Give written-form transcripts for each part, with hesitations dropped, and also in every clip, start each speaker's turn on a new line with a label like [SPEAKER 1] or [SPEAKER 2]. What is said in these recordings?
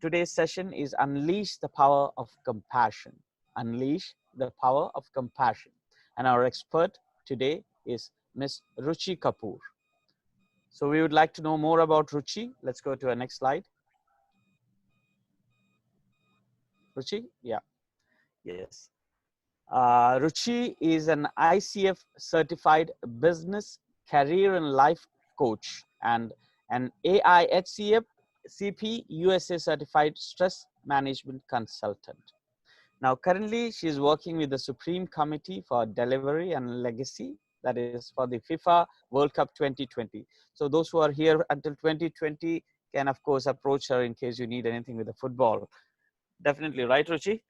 [SPEAKER 1] Today's session is Unleash the Power of Compassion. Unleash the Power of Compassion. And our expert today is Miss Ruchi Kapoor. So we would like to know more about Ruchi. Let's go to our next slide. Ruchi? Yeah. Yes. Ruchi is an ICF certified business, career and life coach and an AIHCF CP USA certified stress management consultant. Now, currently, she is working with the Supreme Committee for Delivery and Legacy, that is for the FIFA World Cup 2020. So those who are here until 2020 can, of course, approach her in case you need anything with the football. Definitely, right, Ruchi?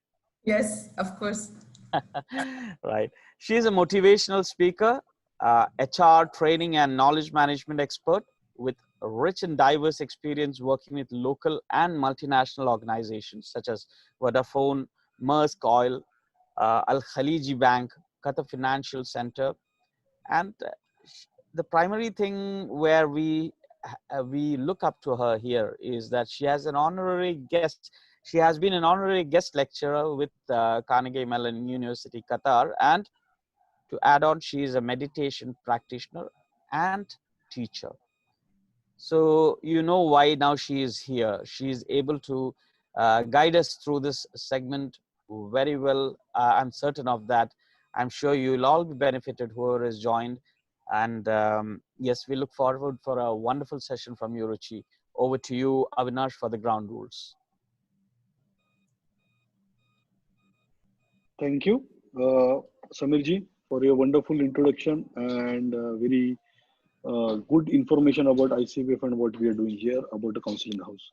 [SPEAKER 2] Yes, of course.
[SPEAKER 1] Right. She is a motivational speaker, HR training and knowledge management expert with rich and diverse experience working with local and multinational organizations such as Vodafone, Maersk Oil, Al Khaliji Bank, Qatar Financial Center. And the primary thing where we look up to her here is that she has an honorary guest. She has been an honorary guest lecturer with Carnegie Mellon University, Qatar. And to add on, she is a meditation practitioner and teacher. So you know why now she is here. She is able to guide us through this segment very well. I'm certain of that. I'm sure you will all be benefited, whoever has joined. And yes, we look forward for a wonderful session from you, Ruchi. Over to you, Avinash, for the ground rules.
[SPEAKER 3] Thank you, Samirji, for your wonderful introduction and very good information about ICBF and what we are doing here about the counseling house.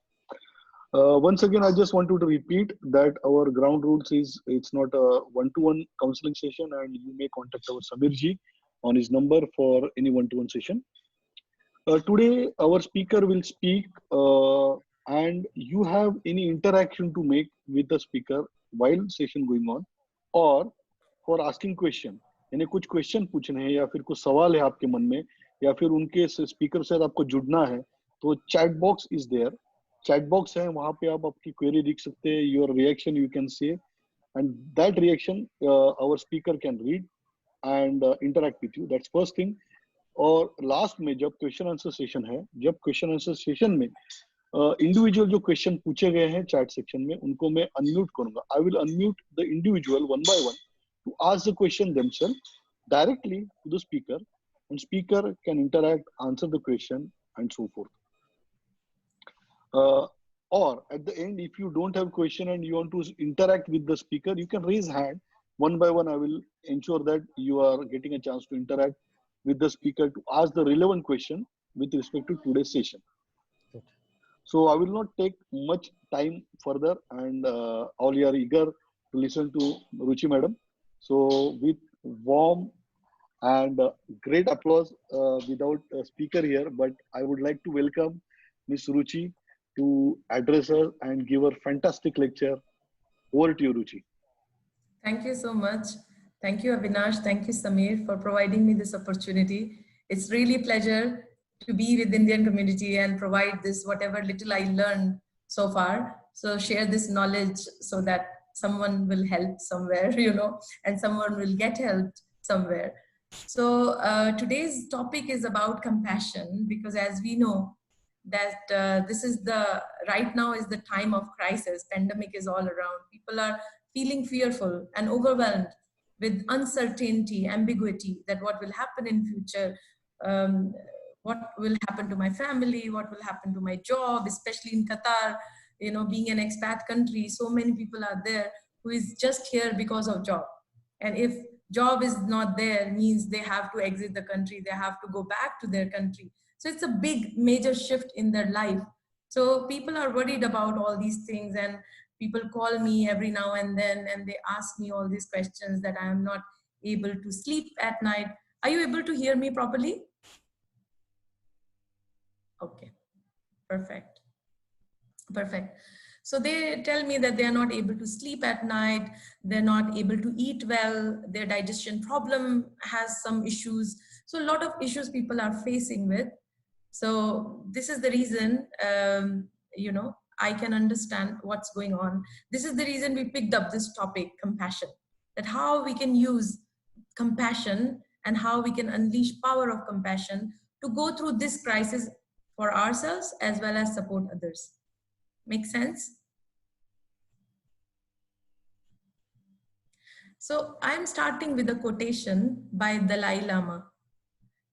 [SPEAKER 3] Once again, I just wanted to repeat that our ground rules is it's not a one-to-one counseling session, and you may contact our Samirji on his number for any one-to-one session. Today, our speaker will speak, and you have any interaction to make with the speaker while session going on, or for asking question. यानी कुछ question पूछने हैं या फिर कुछ सवाल है आपके मन में या फिर उनके स्पीकर से आपको जुड़ना है तो chat box is there chat box है वहां पे आप आपकी क्वेरी लिख सकते हैं your reaction you can say and that reaction our speaker can read and interact with you that's first thing और लास्ट में जब क्वेश्चन आंसर सेशन है जब क्वेश्चन आंसर सेशन में इंडिविजुअल जो क्वेश्चन पूछे गए हैं चैट सेक्शन में उनको मैं अनम्यूट करूंगा I will unmute the individual one by one to ask the question themselves directly to the speaker and speaker can interact, answer the question and so forth. Or at the end, if you don't have question and you want to interact with the speaker, you can raise hand. One by one, I will ensure that you are getting a chance to interact with the speaker to ask the relevant question with respect to today's session. So I will not take much time further and all you are eager to listen to Ruchi madam. So with warm and great applause without a speaker here, but I would like to welcome Miss Ruchi to address her and give her fantastic lecture. Over to you, Ruchi.
[SPEAKER 2] Thank you so much. Thank you, Avinash. Thank you, Samir, for providing me this opportunity. It's really a pleasure to be with the Indian community and provide this, whatever little I learned so far. So share this knowledge so that someone will help somewhere, and someone will get helped somewhere. So today's topic is about compassion, because as we know that this is right now is the time of crisis. Pandemic is all around. People are feeling fearful and overwhelmed with uncertainty, ambiguity, that what will happen in future, what will happen to my family, what will happen to my job, especially in Qatar. Being an expat country, so many people are there who is just here because of job. And if job is not there, means they have to exit the country, they have to go back to their country. So it's a big, major shift in their life. So people are worried about all these things, and people call me every now and then, and they ask me all these questions that I am not able to sleep at night. Are you able to hear me properly? Okay, perfect. Perfect. So they tell me that they are not able to sleep at night, they're not able to eat well, their digestion problem has some issues. So a lot of issues people are facing with. So this is the reason, I can understand what's going on. This is the reason we picked up this topic, compassion, that how we can use compassion and how we can unleash power of compassion to go through this crisis for ourselves as well as support others. Make sense? So I'm starting with a quotation by Dalai Lama.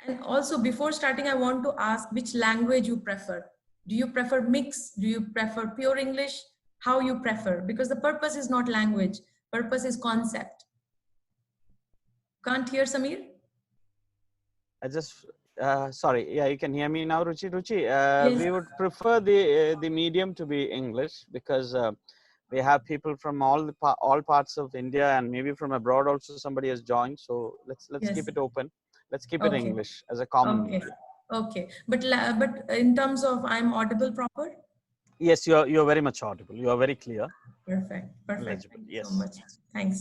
[SPEAKER 2] And also before starting, I want to ask which language you prefer. Do you prefer mix? Do you prefer pure English? How you prefer? Because the purpose is not language, purpose is concept. Can't hear Samir?
[SPEAKER 1] I just sorry. Yeah, you can hear me now, Ruchi. Ruchi,
[SPEAKER 2] Yes.
[SPEAKER 1] we would prefer the medium to be English because we have people from all parts of India and maybe from abroad also. Somebody has joined, so let's keep
[SPEAKER 2] Yes.
[SPEAKER 1] it open. Let's keep it
[SPEAKER 2] Okay.
[SPEAKER 1] English as a common
[SPEAKER 2] Okay.
[SPEAKER 1] medium.
[SPEAKER 2] Okay. But in terms of I'm audible proper?
[SPEAKER 1] Yes, you're very much audible. You are very clear,
[SPEAKER 2] Perfect. Perfect.
[SPEAKER 1] legible.
[SPEAKER 2] Thank you so
[SPEAKER 1] Yes.
[SPEAKER 2] much. Thanks.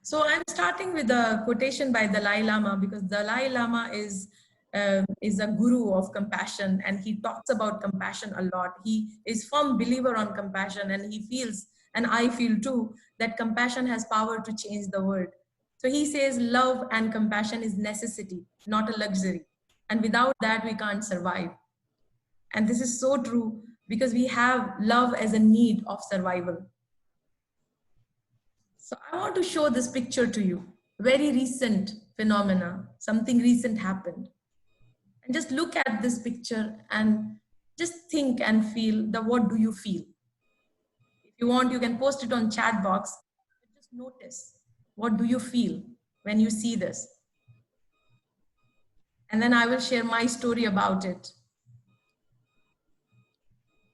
[SPEAKER 2] So I'm starting with a quotation by Dalai Lama because Dalai Lama is a guru of compassion and he talks about compassion a lot. He is firm believer on compassion and he feels, and I feel too, that compassion has power to change the world. So he says love and compassion is necessity, not a luxury. And without that, we can't survive. And this is so true because we have love as a need of survival. So I want to show this picture to you. Very recent phenomena, something recent happened. And just look at this picture and just think and feel the what do you feel. If you want, you can post it on chat box. Just notice what do you feel when you see this. And then I will share my story about it.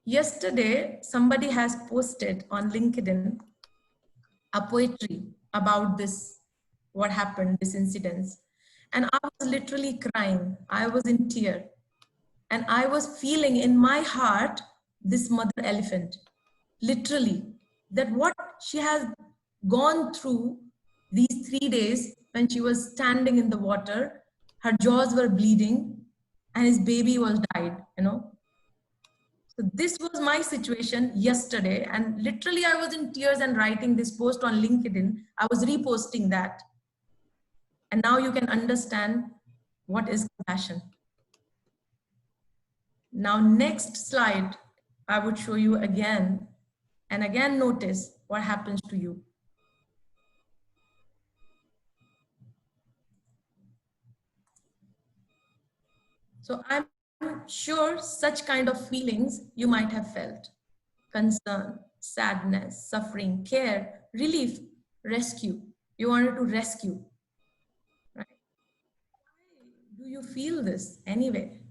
[SPEAKER 2] Yesterday, somebody has posted on LinkedIn a poetry about this, what happened, this incident. And I was literally crying. I was in tear. And I was feeling in my heart this mother elephant, literally, that what she has gone through these 3 days when she was standing in the water, her jaws were bleeding, and his baby was died, you know. So this was my situation yesterday, and literally I was in tears and writing this post on LinkedIn. I was reposting that. And now you can understand what is compassion. Now, next slide, I would show you again, and again notice what happens to you. So I'm sure such kind of feelings you might have felt. Concern, sadness, suffering, care, relief, rescue. You wanted to rescue, right? Why do you feel this anyway?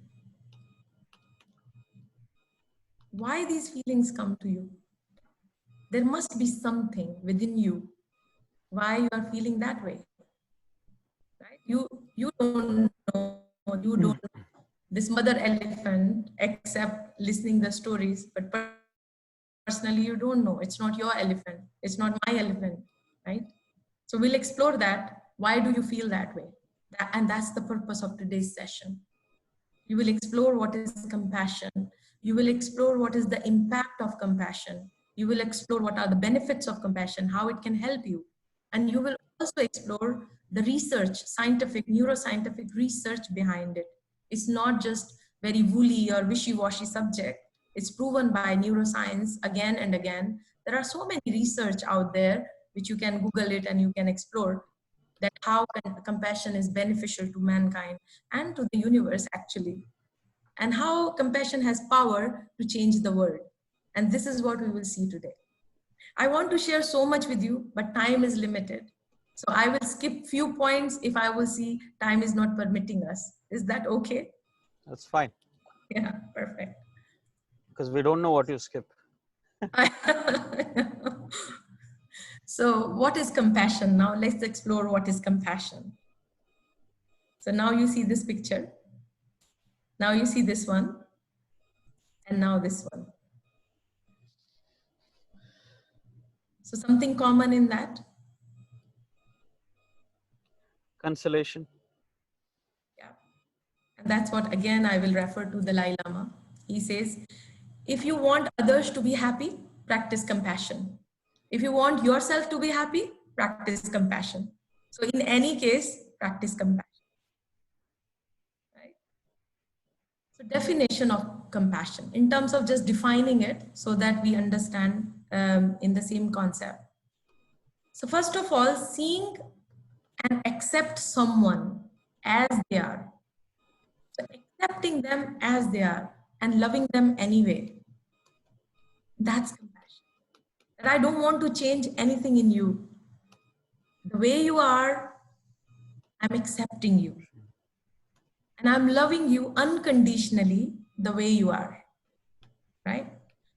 [SPEAKER 2] Why these feelings come to you? There must be something within you why you are feeling that way, right? You don't know, you don't know this mother elephant except listening the stories, but personally you don't know. It's not your elephant, it's not my elephant, right? So we'll explore that. Why do you feel that way? And that's the purpose of today's session. You will explore what is compassion. You will explore what is the impact of compassion. You will explore what are the benefits of compassion, how it can help you. And you will also explore the research, scientific, neuroscientific research behind it. It's not just very woolly or wishy-washy subject. It's proven by neuroscience again and again. There are so many research out there which you can Google it and you can explore that how compassion is beneficial to mankind and to the universe actually, and how compassion has power to change the world. And this is what we will see today. I want to share so much with you, but time is limited. So I will skip few points if I will see time is not permitting us. Is that okay?
[SPEAKER 1] That's fine.
[SPEAKER 2] Yeah, perfect.
[SPEAKER 1] Because we don't know what you skip.
[SPEAKER 2] So what is compassion? Now let's explore what is compassion. So now you see this picture. Now you see this one. And now this one. So something common in that?
[SPEAKER 1] Consolation.
[SPEAKER 2] Yeah. And that's what, again, I will refer to Dalai Lama. He says, If you want others to be happy, practice compassion. If you want yourself to be happy, practice compassion. So in any case, practice compassion. Right? So definition of compassion in terms of just defining it so that we understand in the same concept. So first of all, seeing and accept someone as they are. So accepting them as they are and loving them anyway. That's compassion. That I don't want to change anything in you. The way you are, I'm accepting you. And I'm loving you unconditionally the way you are. Right?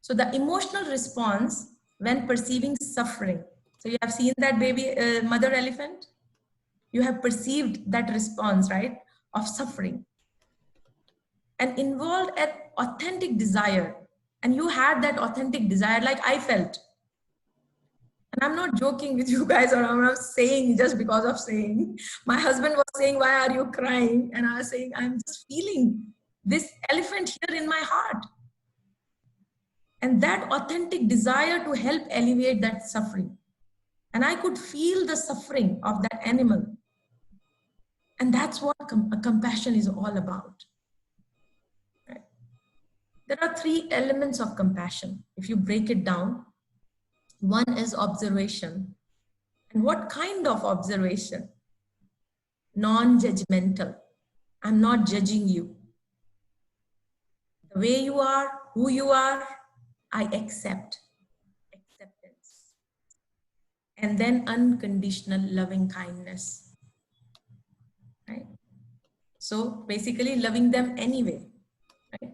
[SPEAKER 2] So the emotional response when perceiving suffering. So you have seen that baby mother elephant? You have perceived that response, right? Of suffering. And involved an authentic desire. And you had that authentic desire like I felt. And I'm not joking with you guys, or I'm not saying just because of saying. My husband was saying, why are you crying? And I was saying, I'm just feeling this elephant here in my heart. And that authentic desire to help alleviate that suffering. And I could feel the suffering of that animal. And that's what compassion is all about. Right? There are three elements of compassion. If you break it down, one is observation. And what kind of observation? Non-judgmental. I'm not judging you. The way you are, who you are, I accept. Acceptance. And then unconditional loving kindness. Right? So basically loving them anyway. Right?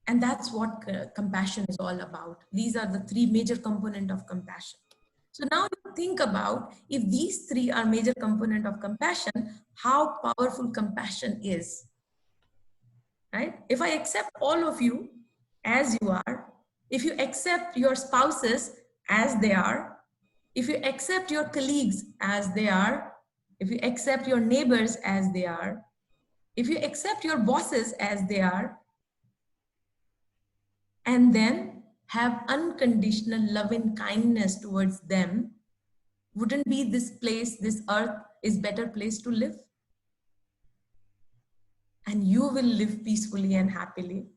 [SPEAKER 2] And that's what compassion is all about. These are the three major components of compassion. So now you think about, if these three are major component of compassion, how powerful compassion is. Right? If I accept all of you as you are, if you accept your spouses as they are, if you accept your colleagues as they are, if you accept your neighbors as they are, if you accept your bosses as they are, and then have unconditional love and kindness towards them, wouldn't be this place, this earth is better place to live? And you will live peacefully and happily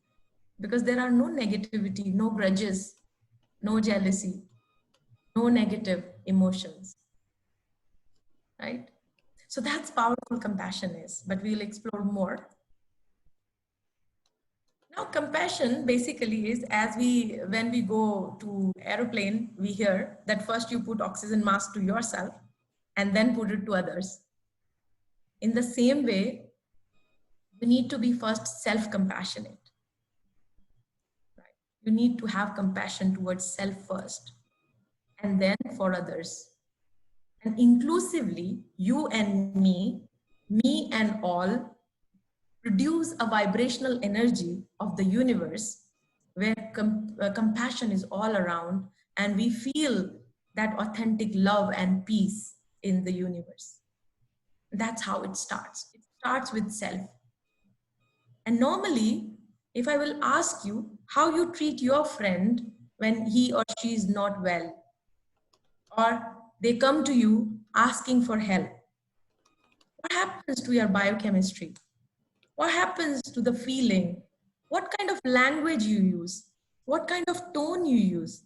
[SPEAKER 2] because there are no negativity, no grudges, no jealousy, no negative emotions, right? So that's powerful compassion is, but we'll explore more. Now, compassion basically is, when we go to aeroplane, we hear that first you put oxygen mask to yourself and then put it to others. In the same way, you need to be first self-compassionate. Right? You need to have compassion towards self first and then for others. And inclusively, you and me and all, produce a vibrational energy of the universe where compassion is all around and we feel that authentic love and peace in the universe. That's how it starts. It starts with self. And normally, if I will ask you how you treat your friend when he or she is not well, or they come to you asking for help, what happens to your biochemistry? What happens to the feeling? What kind of language you use? What kind of tone you use?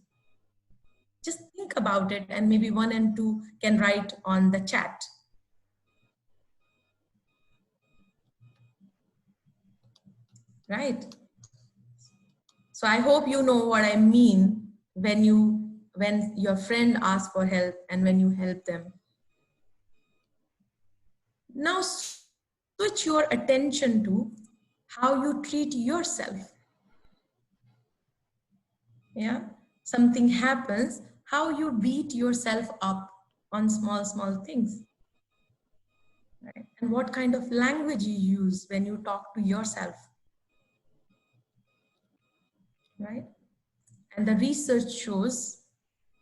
[SPEAKER 2] Just think about it, and maybe 1 and 2 can write on the chat. Right? So I hope you know what I mean when your friend asks for help and when you help them. Now switch your attention to how you treat yourself. Yeah, something happens, how you beat yourself up on small things. Right? And what kind of language you use when you talk to yourself. Right? And the research shows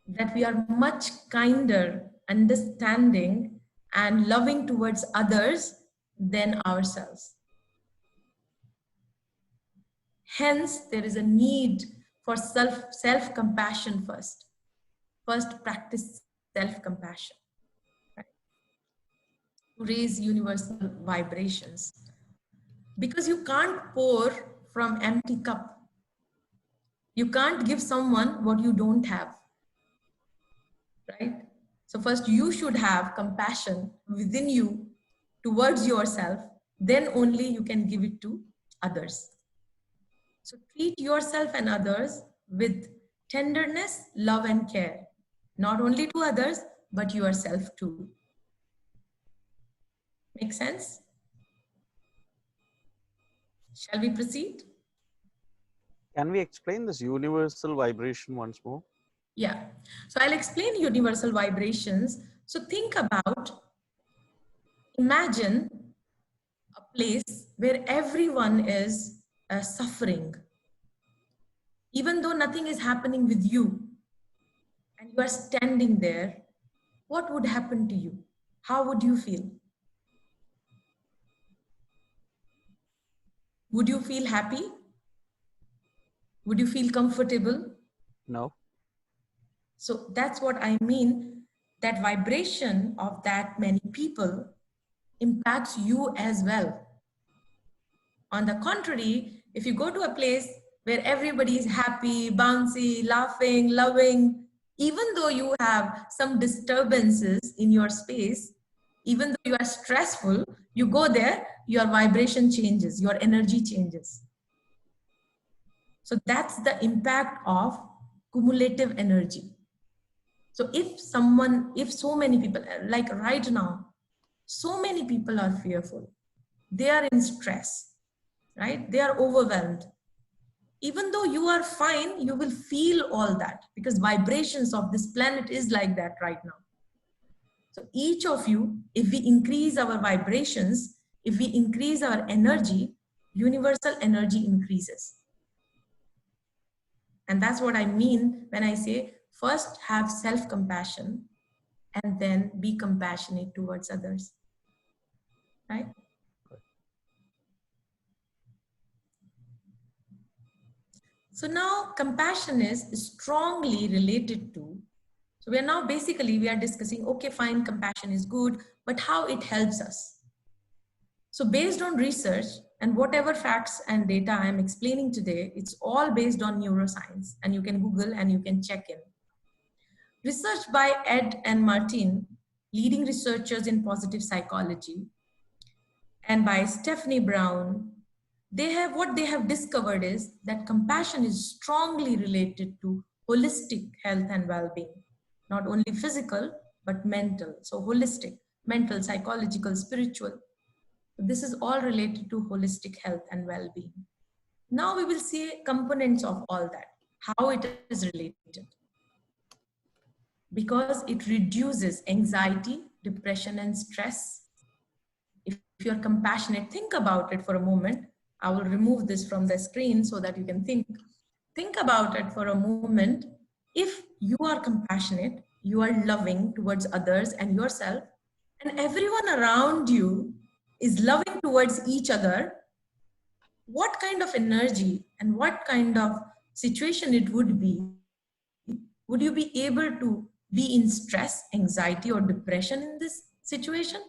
[SPEAKER 2] that we are much kinder, understanding, and loving towards others than ourselves. Hence, there is a need for self-compassion first. First, practice self-compassion, right? To raise universal vibrations. Because you can't pour from empty cup. You can't give someone what you don't have, right? So first you should have compassion within you towards yourself, then only you can give it to others. So treat yourself and others with tenderness, love and care, not only to others, but yourself too. Make sense? Shall we proceed?
[SPEAKER 1] Can we explain this universal vibration once more?
[SPEAKER 2] Yeah. So I'll explain universal vibrations. So think about, imagine a place where everyone is suffering, even though nothing is happening with you, and you are standing there. What would happen to you? How would you feel? Would you feel happy? Would you feel comfortable?
[SPEAKER 1] No.
[SPEAKER 2] So that's what I mean. That vibration of that many people impacts you as well. On the contrary, if you go to a place where everybody is happy, bouncy, laughing, loving, even though you have some disturbances in your space, even though you are stressful, you go there, your vibration changes, your energy changes. So that's the impact of cumulative energy. So if so many people, like right now, so many people are fearful, they are in stress, right? They are overwhelmed. Even though you are fine, you will feel all that because vibrations of this planet is like that right now. So each of you, if we increase our vibrations, if we increase our energy, universal energy increases. And that's what I mean when I say first have self-compassion and then be compassionate towards others, right? So now compassion is strongly related to, so we are now basically, we are discussing, okay, fine, compassion is good, but how it helps us. So based on research and whatever facts and data I'm explaining today, it's all based on neuroscience, and you can Google and you can check in. Research by Ed and Martin, leading researchers in positive psychology, and by Stephanie Brown, what they have discovered is that compassion is strongly related to holistic health and well-being, not only physical, but mental. So holistic, mental, psychological, spiritual. This is all related to holistic health and well-being. Now we will see components of all that, how it is related. Because it reduces anxiety, depression, and stress. If you're compassionate, think about it for a moment. I will remove this from the screen so that you can think. Think about it for a moment. If you are compassionate, you are loving towards others and yourself, and everyone around you is loving towards each other, what kind of energy and what kind of situation it would be? Would you be able to be in stress, anxiety, or depression in this situation?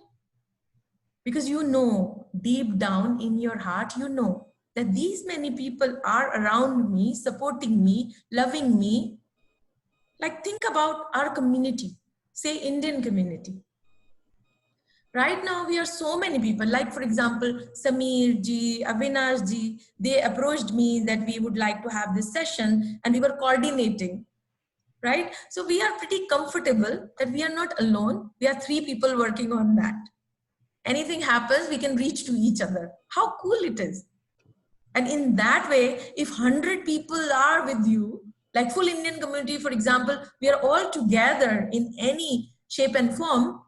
[SPEAKER 2] Because you know, deep down in your heart, you know that these many people are around me, supporting me, loving me. Like think about our community, say Indian community. Right now, we are so many people, like for example, Samir ji, Avinash ji, they approached me that we would like to have this session and we were coordinating, right? So we are pretty comfortable that we are not alone. We are 3 people working on that. Anything happens, we can reach to each other. How cool it is. And in that way, if 100 people are with you, like full Indian community, for example, we are all together in any shape and form,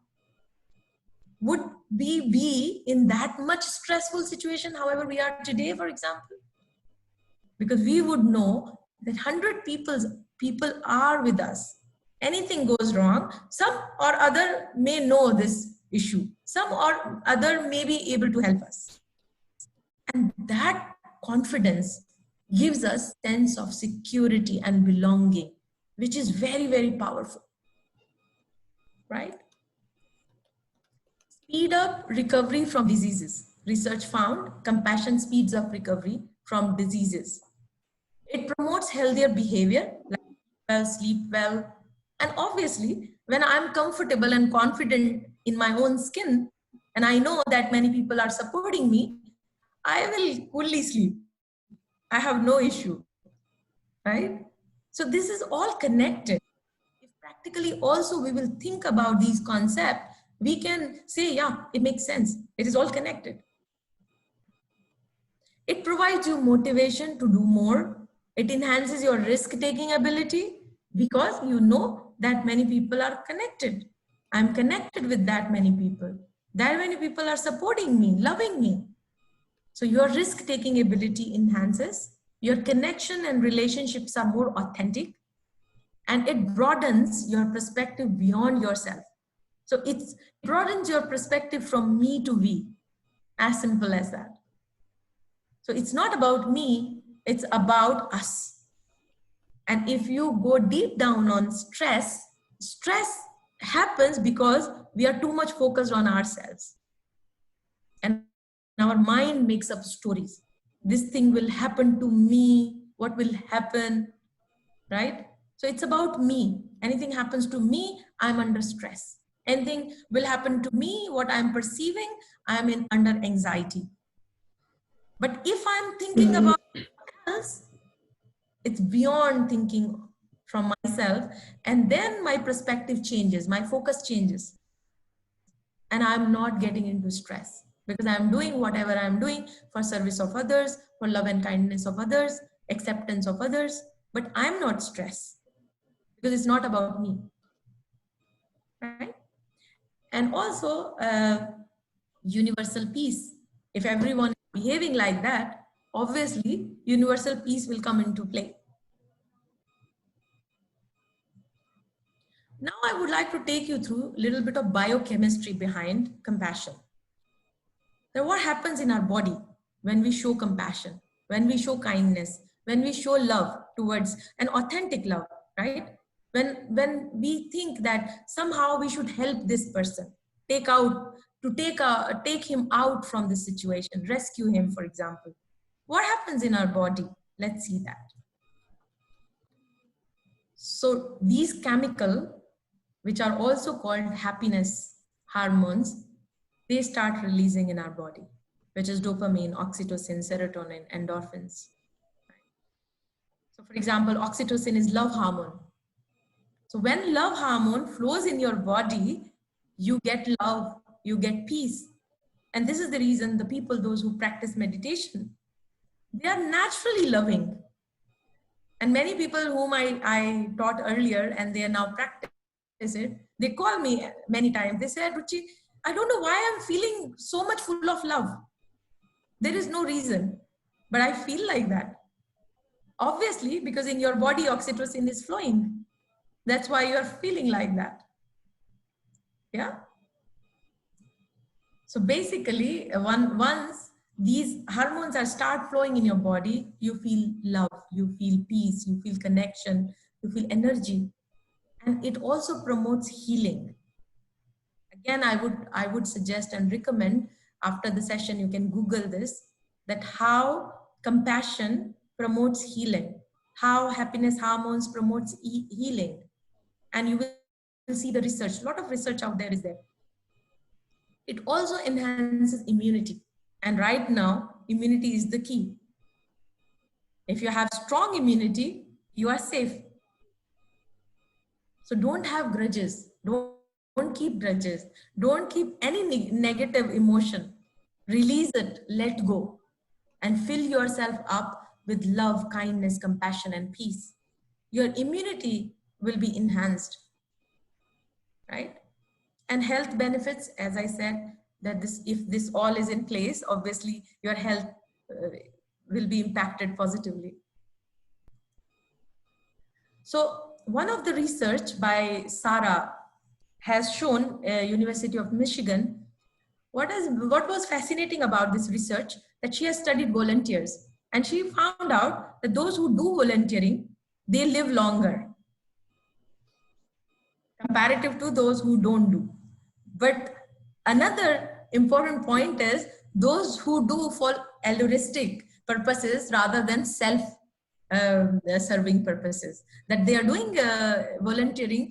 [SPEAKER 2] would we be in that much stressful situation, however we are today, for example? Because we would know that 100 people are with us. Anything goes wrong, some or other may know this issue. Some or other may be able to help us. And that confidence gives us sense of security and belonging, which is very, very powerful, right? Speed up recovery from diseases. Research found compassion speeds up recovery from diseases. It promotes healthier behavior, like well, sleep well. And obviously, when I'm comfortable and confident in my own skin, and I know that many people are supporting me, I will fully sleep. I have no issue, right? So this is all connected. If practically also we will think about these concepts, we can say, yeah, it makes sense. It is all connected. It provides you motivation to do more. It enhances your risk-taking ability because you know that many people are connected. I'm connected with that many people. That many people are supporting me, loving me. So your risk-taking ability enhances. Your connection and relationships are more authentic, and it broadens your perspective beyond yourself. So it broadens your perspective from me to we, as simple as that. So it's not about me, it's about us. And if you go deep down on stress, stress happens because we are too much focused on ourselves. And our mind makes up stories. This thing will happen to me, what will happen, right? So it's about me. Anything happens to me, I'm under stress. Anything will happen to me, what I'm perceiving, I'm in under anxiety. But if I'm thinking about else, it's beyond thinking from myself, and then my perspective changes, my focus changes, and I'm not getting into stress because I'm doing whatever I'm doing for service of others, for love and kindness of others, acceptance of others, but I'm not stressed because it's not about me, right? And also universal peace. If everyone is behaving like that, obviously universal peace will come into play. Now I would like to take you through a little bit of biochemistry behind compassion. Now what happens in our body when we show compassion, when we show kindness, when we show love towards an authentic love, right? When we think that somehow we should help this person, take him out from this situation, rescue him, for example. What happens in our body? Let's see that. So these chemical, which are also called happiness hormones, they start releasing in our body, which is dopamine, oxytocin, serotonin, endorphins. So for example, oxytocin is love hormone. So when love hormone flows in your body, you get love, you get peace. And this is the reason the people, those who practice meditation, they are naturally loving. And many people whom I taught earlier and they are now practice it, they call me many times. They said, Ruchi, I don't know why I'm feeling so much full of love. There is no reason, but I feel like that. Obviously, because in your body, oxytocin is flowing. That's why you're feeling like that. Yeah. So basically, once these hormones start flowing in your body, you feel love, you feel peace, you feel connection, you feel energy. And it also promotes healing. Again, I would suggest and recommend after the session, you can Google this, that how compassion promotes healing, how happiness hormones promotes healing. And you will see the research, a lot of research out there is there. It also enhances immunity. And right now, immunity is the key. If you have strong immunity, you are safe. So don't have grudges. Don't keep grudges. Don't keep any negative emotion. Release it, let go, and fill yourself up with love, kindness, compassion, and peace. Your immunity will be enhanced, right? And health benefits, as I said, that if this all is in place, obviously your health will be impacted positively. So one of the research by Sarah has shown, University of Michigan, what was fascinating about this research, that she has studied volunteers. And she found out that those who do volunteering, they live longer comparative to those who don't do. But another important point is those who do for altruistic purposes rather than self serving purposes, that they are doing volunteering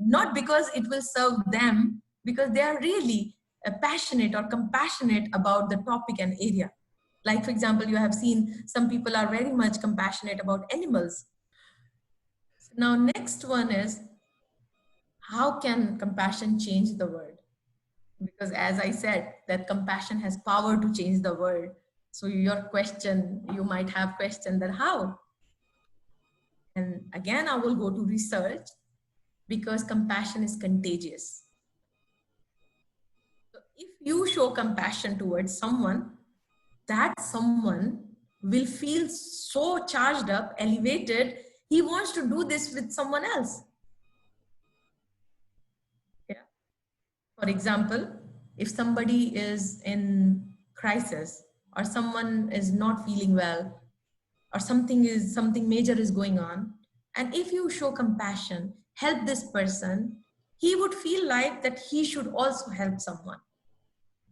[SPEAKER 2] not because it will serve them, because they are really passionate or compassionate about the topic and area. Like, for example, you have seen some people are very much compassionate about animals. Now, next one is, how can compassion change the world? Because as I said, that compassion has power to change the world. So your question, you might have questioned that how? And again, I will go to research, because compassion is contagious. So if you show compassion towards someone, that someone will feel so charged up, elevated, he wants to do this with someone else. Yeah. For example, if somebody is in crisis, or someone is not feeling well, or something major is going on, and if you show compassion, help this person, he would feel like that he should also help someone.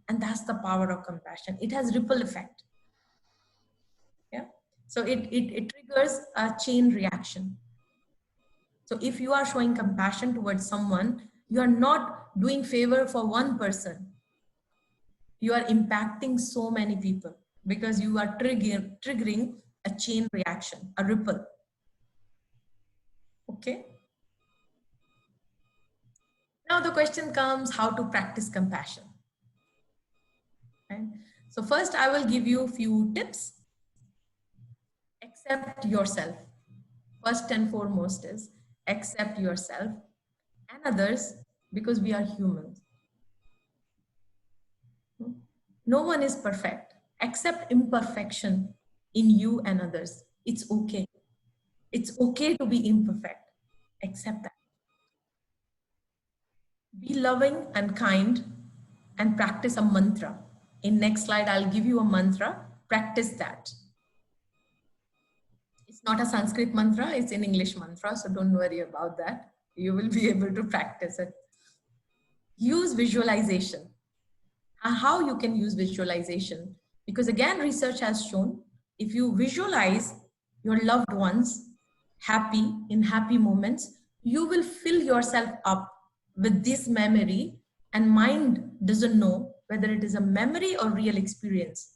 [SPEAKER 2] And that's the power of compassion. It has ripple effect. Yeah. So it triggers a chain reaction. So if you are showing compassion towards someone, you are not doing favor for one person. You are impacting so many people, because you are triggering a chain reaction, a ripple. Okay. Now the question comes, how to practice compassion. Okay? So first I will give you a few tips. Accept yourself. First and foremost is accept yourself and others, because we are humans. No one is perfect. Accept imperfection in you and others. It's okay. It's okay to be imperfect. Accept that. Be loving and kind, and practice a mantra. In next slide, I'll give you a mantra. Practice that. It's not a Sanskrit mantra, it's an English mantra, so don't worry about that. You will be able to practice it. Use visualization. How you can use visualization? Because again, research has shown, if you visualize your loved ones happy in happy moments, you will fill yourself up with this memory, and mind doesn't know whether it is a memory or real experience,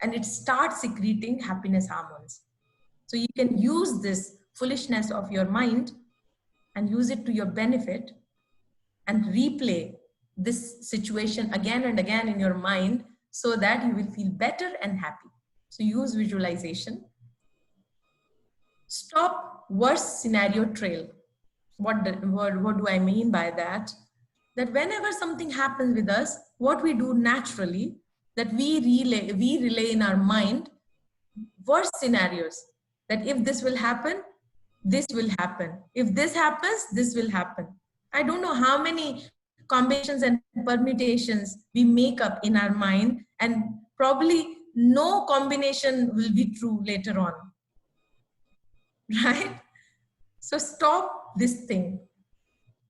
[SPEAKER 2] and it starts secreting happiness hormones. So you can use this foolishness of your mind and use it to your benefit, and replay this situation again and again in your mind, so that you will feel better and happy. So use visualization. Stop worst scenario trail. What do I mean by that? That whenever something happens with us, what we do naturally, that we relay in our mind worst scenarios, that if this will happen, this will happen. If this happens, this will happen. I don't know how many combinations and permutations we make up in our mind, and probably no combination will be true later on. Right? So stop this thing.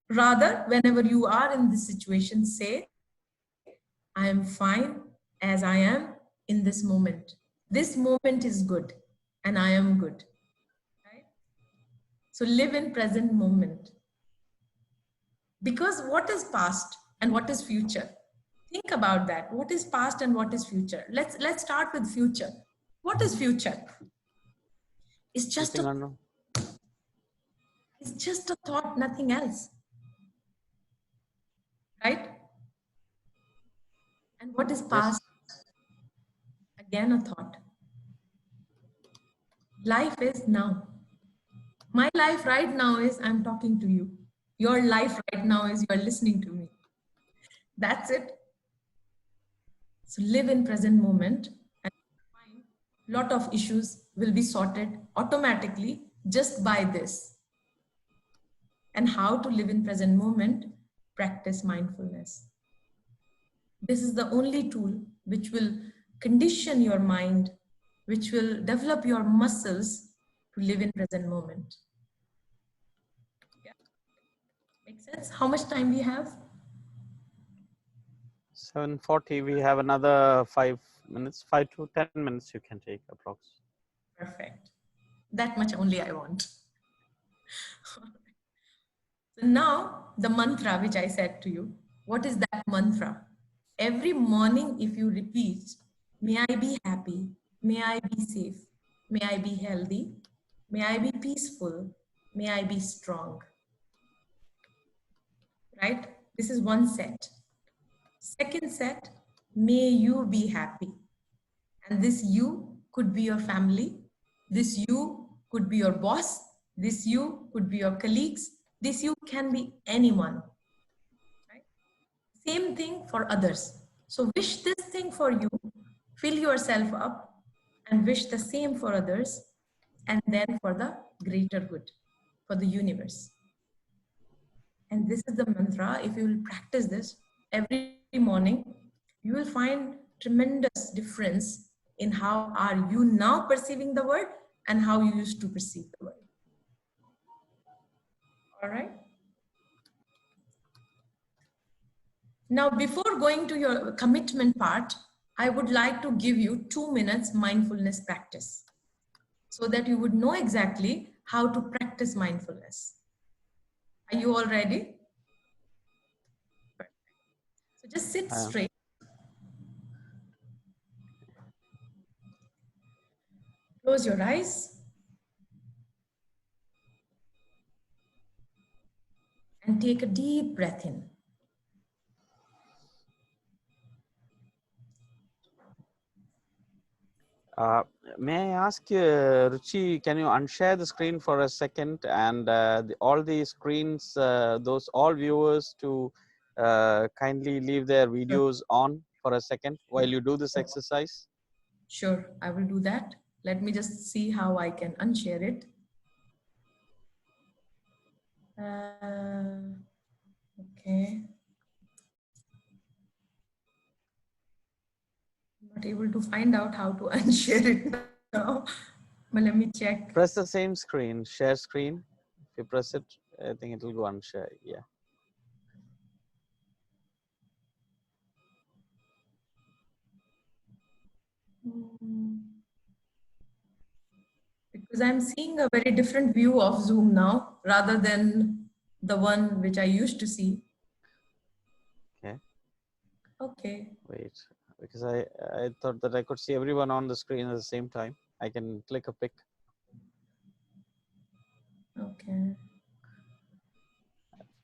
[SPEAKER 2] Rather, whenever you are in this situation, say, I am fine as I am in this moment. This moment is good and I am good. Right? So live in present moment. Because what is past and what is future? Think about that. What is past and what is future? Let's start with future. What is future? It's just a thought, nothing else. Right? And what is past? Yes. Again, a thought. Life is now. My life right now is I'm talking to you. Your life right now is you're listening to me. That's it. So live in present moment, and find a lot of issues will be sorted automatically just by this. And how to live in present moment? Practice mindfulness. This is the only tool which will condition your mind which will develop your muscles to live in present moment. Yeah, makes sense? How much time we have?
[SPEAKER 1] 7:40. We have another 5 minutes, 5 to 10 minutes. You can take approx.
[SPEAKER 2] Perfect. That much only I want. So now the mantra which I said to you, what is that mantra? Every morning if you repeat, may I be happy, may I be safe, may I be healthy, may I be peaceful, may I be strong. Right? This is one set. Second set, may you be happy. And this you could be your family. This you could be your boss. This you could be your colleagues. This you can be anyone. Right? Same thing for others. So wish this thing for you, fill yourself up, and wish the same for others, and then for the greater good, for the universe. And this is the mantra. If you will practice this every morning, you will find tremendous difference in how are you now perceiving the world and how you used to perceive the world. All right. Now, before going to your commitment part, I would like to give you 2 minutes mindfulness practice so that you would know exactly how to practice mindfulness. Are you all ready? So just sit straight. Close your eyes and take a deep breath in.
[SPEAKER 1] May I ask you, Ruchi, can you unshare the screen for a second and all the screens, those all viewers to kindly leave their videos on for a second while you do this exercise?
[SPEAKER 2] Sure, I will do that. Let me just see how I can unshare it. Okay. Not able to find out how to unshare it now. But let me check.
[SPEAKER 1] Press the same screen, share screen. If you press it, I think it will go unshare. Yeah.
[SPEAKER 2] Because I'm seeing a very different view of Zoom now rather than the one which I used to see.
[SPEAKER 1] Okay.
[SPEAKER 2] Okay.
[SPEAKER 1] Wait, because I thought that I could see everyone on the screen at the same time. I can click a pic.
[SPEAKER 2] Okay.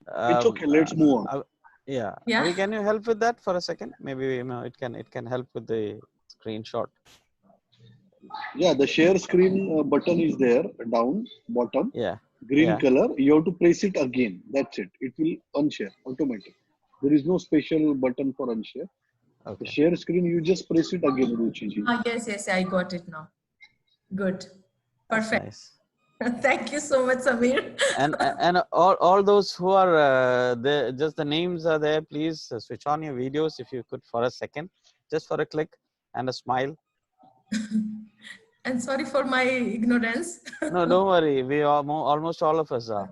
[SPEAKER 3] It's okay. Let's move on.
[SPEAKER 1] Yeah.
[SPEAKER 2] Yeah.
[SPEAKER 1] Avi, can you help with that for a second? Maybe it can help with the screenshot.
[SPEAKER 3] Yeah, the share screen button is there down bottom.
[SPEAKER 1] Yeah.
[SPEAKER 3] Green
[SPEAKER 1] Yeah.
[SPEAKER 3] color. You have to press it again. That's it. It will unshare automatic. There is no special button for unshare. The
[SPEAKER 1] Okay.
[SPEAKER 3] share screen, you just press it again, Ruchi.
[SPEAKER 2] Yes, I got it now. Good.
[SPEAKER 1] That's
[SPEAKER 2] Perfect.
[SPEAKER 1] nice.
[SPEAKER 2] Thank you so much, Samir.
[SPEAKER 1] And all those who are just the names are there. Please switch on your videos if you could for a second, just for a click and a smile.
[SPEAKER 2] And sorry for my ignorance.
[SPEAKER 1] No, don't worry. We are almost all of us are.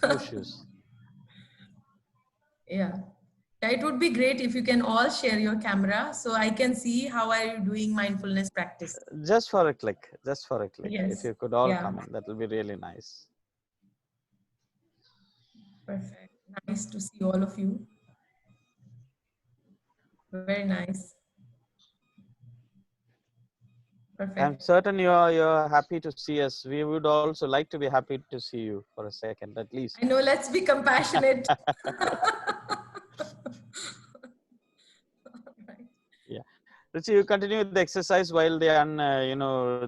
[SPEAKER 1] No issues.
[SPEAKER 2] Yeah. It would be great if you can all share your camera so I can see how are you doing mindfulness practice.
[SPEAKER 1] Just for a click. Just for a click. If
[SPEAKER 2] Yes.
[SPEAKER 1] you could all
[SPEAKER 2] Yeah.
[SPEAKER 1] come in, that will be really nice.
[SPEAKER 2] Perfect. Nice to see all of you. Very nice. Perfect.
[SPEAKER 1] I'm certain you're happy to see us. We would also like to be happy to see you for a second at least.
[SPEAKER 2] I know, let's be compassionate. Right.
[SPEAKER 1] Yeah. Ruchi, you continue with the exercise while they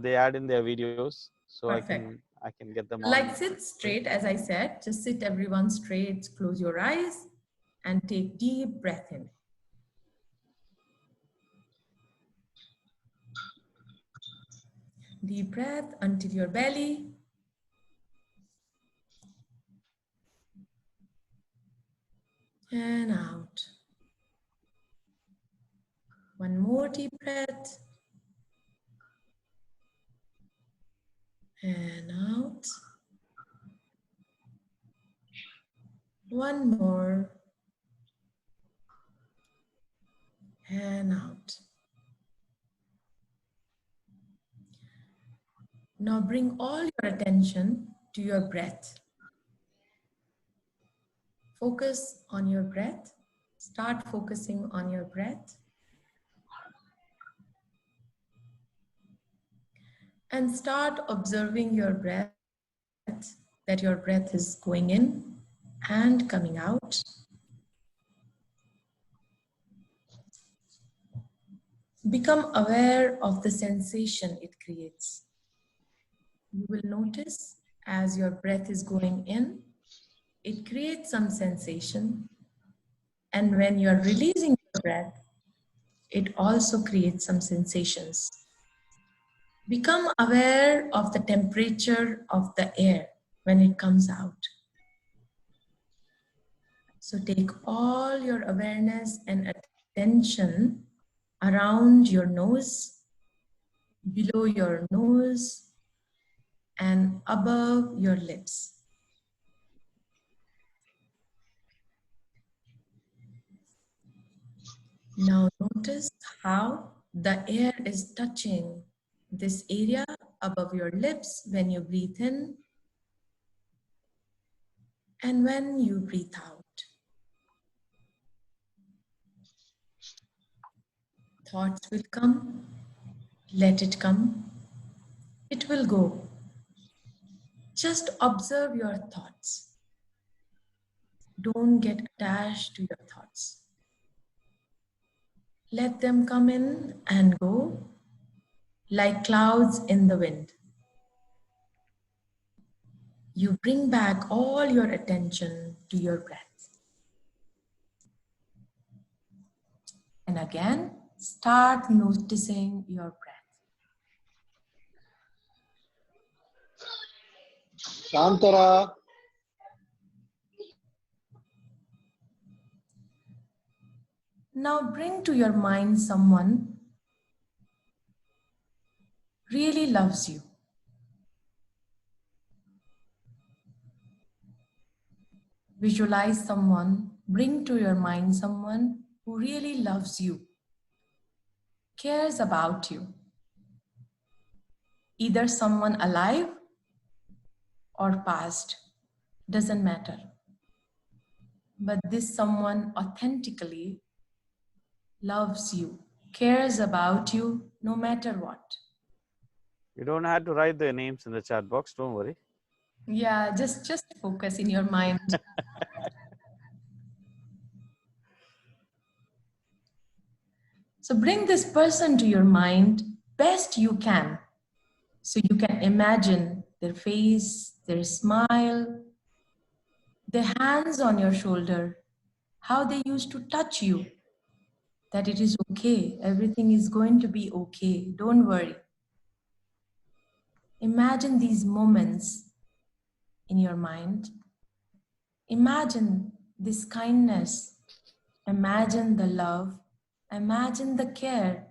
[SPEAKER 1] they add in their videos, so
[SPEAKER 2] Perfect.
[SPEAKER 1] I can get them on.
[SPEAKER 2] Like sit straight, as I said, just sit everyone straight, close your eyes and take deep breath in. Deep breath until your belly. And out. One more deep breath. and out. One more, and out. Now bring all your attention to your breath. Focus on your breath. Start focusing on your breath. And start observing your breath, that your breath is going in and coming out. Become aware of the sensation it creates. You will notice as your breath is going in, it creates some sensation. And when you are releasing your breath, it also creates some sensations. Become aware of the temperature of the air when it comes out. So take all your awareness and attention around your nose, below your nose, and above your lips. Now notice how the air is touching this area above your lips when you breathe in and when you breathe out. Thoughts will come, let it come, it will go. Just observe your thoughts. Don't get attached to your thoughts. Let them come in and go like clouds in the wind. You bring back all your attention to your breath. And again, start noticing your breath.
[SPEAKER 3] Shantara.
[SPEAKER 2] Now bring to your mind someone really loves you. Visualize someone, bring to your mind someone who really loves you, cares about you. Either someone alive or past, doesn't matter. But this someone authentically loves you, cares about you no matter what.
[SPEAKER 1] You don't have to write their names in the chat box, don't worry.
[SPEAKER 2] Yeah, just focus in your mind. So bring this person to your mind best you can. So you can imagine their face, their smile, their hands on your shoulder, how they used to touch you, that it is okay, everything is going to be okay, don't worry. Imagine these moments in your mind. Imagine this kindness. Imagine the love. Imagine the care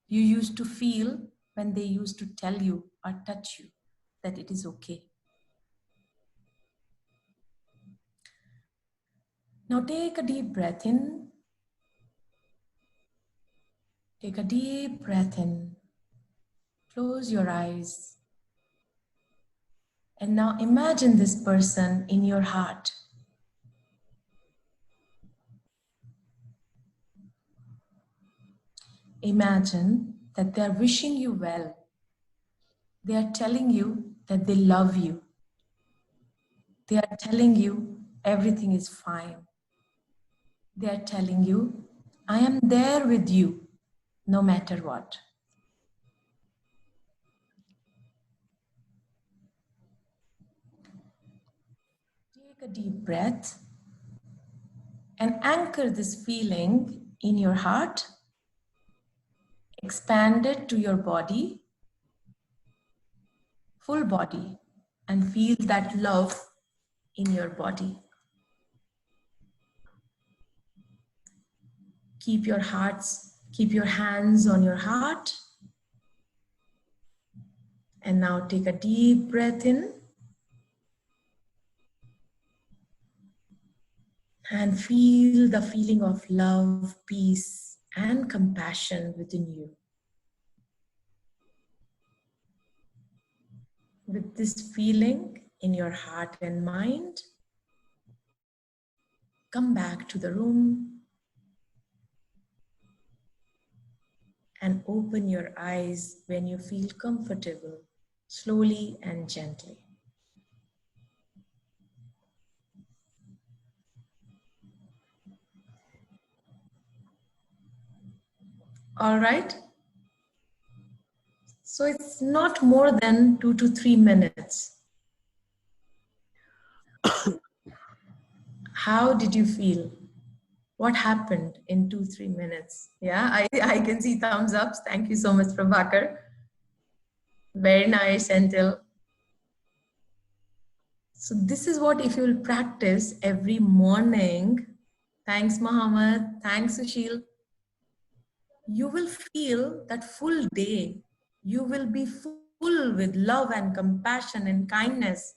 [SPEAKER 2] you used to feel when they used to tell you or touch you that it is okay. Now take a deep breath in. Take a deep breath in. Close your eyes. And now imagine this person in your heart. Imagine that they are wishing you well. They are telling you that they love you. They are telling you everything is fine. They are telling you, I am there with you no matter what. Take a deep breath and anchor this feeling in your heart. Expand it to your body, full body, and feel that love in your body. Keep your hands on your heart And now take a deep breath in and feel the feeling of love, peace, and compassion within you. With this feeling in your heart and mind, come back to the room and open your eyes when you feel comfortable, slowly and gently. All right. So it's not more than 2 to 3 minutes. How did you feel? What happened in 2-3 minutes? Yeah, I can see thumbs ups. Thank you so much, Prabhakar. Very nice, Senthil. So this is what if you will practice every morning. Thanks, Muhammad. Thanks, Sushil. You will feel that full day. You will be full with love and compassion and kindness.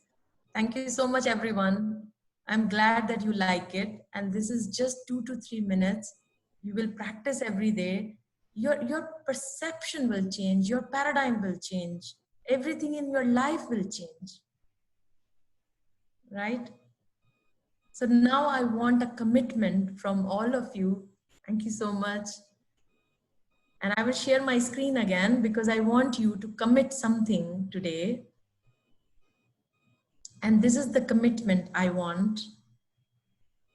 [SPEAKER 2] Thank you so much, everyone. I'm glad that you like it. And this is just 2 to 3 minutes. You will practice every day. Your perception will change. Your paradigm will change. Everything in your life will change. Right? So now I want a commitment from all of you. Thank you so much. And I will share my screen again because I want you to commit something today. And this is the commitment I want.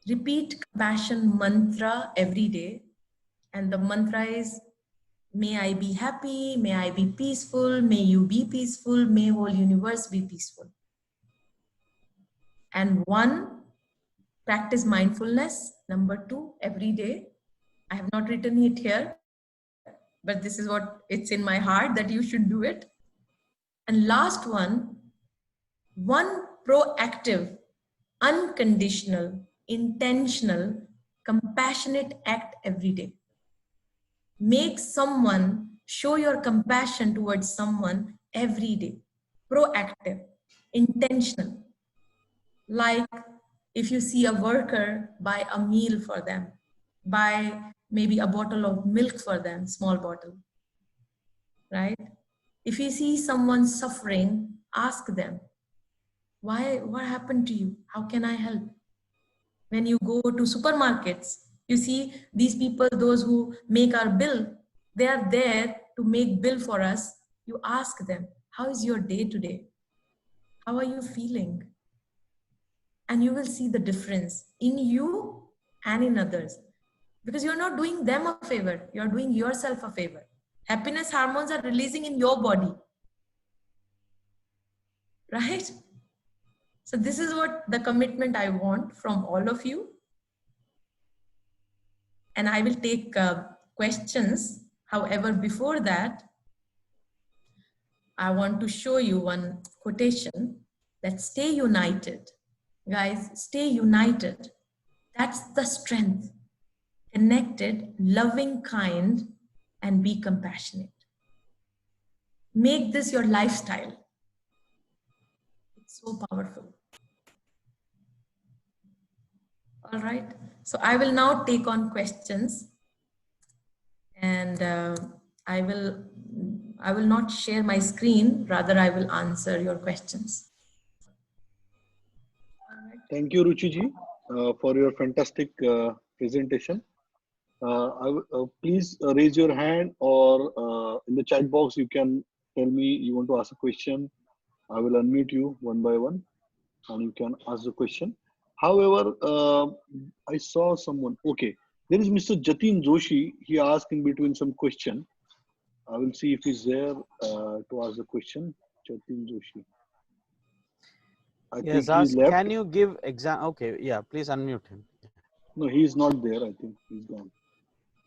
[SPEAKER 2] Repeat compassion mantra every day. And the mantra is, may I be happy, may I be peaceful, may you be peaceful, may whole universe be peaceful. And 1, practice mindfulness. Number 2, every day. I have not written it here, but this is what it's in my heart that you should do it. And last one proactive, unconditional, intentional, compassionate act every day. Make someone, show your compassion towards someone every day. Proactive, intentional. Like if you see a worker, buy a meal for them. Buy maybe a bottle of milk for them, small bottle. Right? If you see someone suffering, ask them, why, what happened to you? How can I help? When you go to supermarkets, you see these people, those who make our bill, they are there to make bill for us. You ask them, how is your day today? How are you feeling? And you will see the difference in you and in others. Because you're not doing them a favor, you're doing yourself a favor. Happiness hormones are releasing in your body. Right? So this is what the commitment I want from all of you. And I will take questions. However, before that, I want to show you one quotation that stay united. Guys, stay united. That's the strength. Connected, loving, kind, and be compassionate. Make this your lifestyle. It's so powerful. All right. So I will now take on questions, and I will not share my screen. Rather, I will answer your questions.
[SPEAKER 3] Thank you, Ruchi ji, for your fantastic presentation. Please raise your hand, or in the chat box you can tell me you want to ask a question. I will unmute you one by one, and you can ask the question. However, I saw someone. Okay, there is Mr. Jatin Joshi. He asked in between some question. I will see if he's there to ask the question. Jatin Joshi. I
[SPEAKER 1] Yes,
[SPEAKER 3] think he
[SPEAKER 1] ask,
[SPEAKER 3] left.
[SPEAKER 1] can you give okay, yeah, please unmute him.
[SPEAKER 3] No, he is not there. I think he's gone.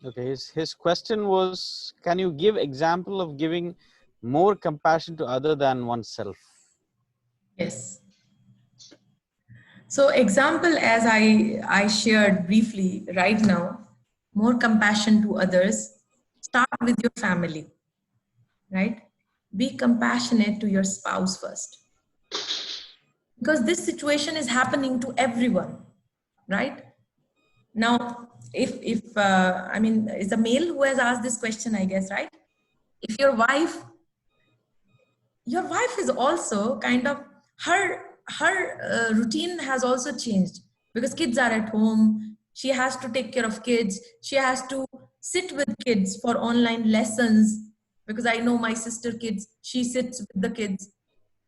[SPEAKER 1] Okay, his question was, can you give example of giving more compassion to other than oneself?
[SPEAKER 2] Yes. So example, as I shared briefly right now, more compassion to others, start with your family, right? be compassionate to your spouse first. Because this situation is happening to everyone, right? Now, I mean, it's a male who has asked this question, I guess, right? If your wife is also kind of, her routine has also changed because kids are at home. She has to take care of kids. She has to sit with kids for online lessons, because I know my sister kids, she sits with the kids,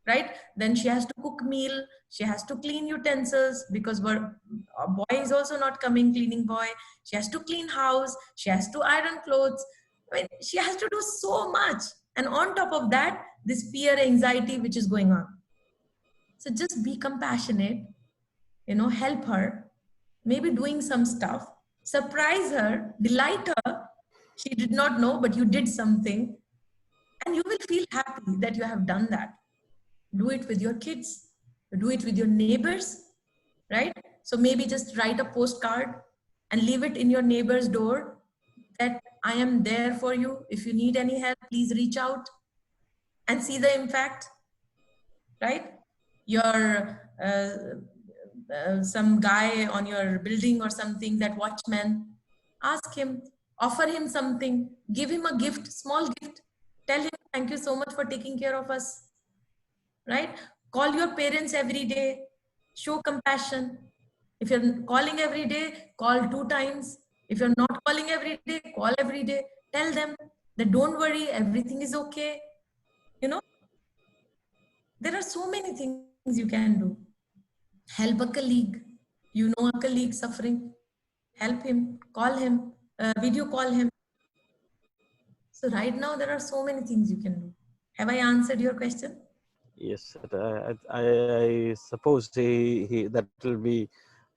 [SPEAKER 2] right? Then she has to cook meal, she has to clean utensils because a boy is also not coming, cleaning boy. She has to clean house, she has to iron clothes. I mean, she has to do so much, and on top of that, this fear, anxiety which is going on. So just be compassionate, help her, maybe doing some stuff, surprise her, delight her. She did not know, but you did something, and you will feel happy that you have done that. Do it with your kids, do it with your neighbors, right? So maybe just write a postcard and leave it in your neighbor's door that I am there for you. If you need any help, please reach out, and see the impact, right? Your some guy on your building or something, that watchman, ask him, offer him something, give him a gift, small gift, tell him thank you so much for taking care of us, right? Call your parents every day, show compassion. If you're calling every day, call 2 times. If you're not calling every day, call every day. Tell them that don't worry, everything is okay. You know, there are so many things you can do. Help a colleague. You know a colleague suffering, help him, call him, video call him. So right now there are so many things you can do. Have I answered your question?
[SPEAKER 1] Yes, I suppose that will be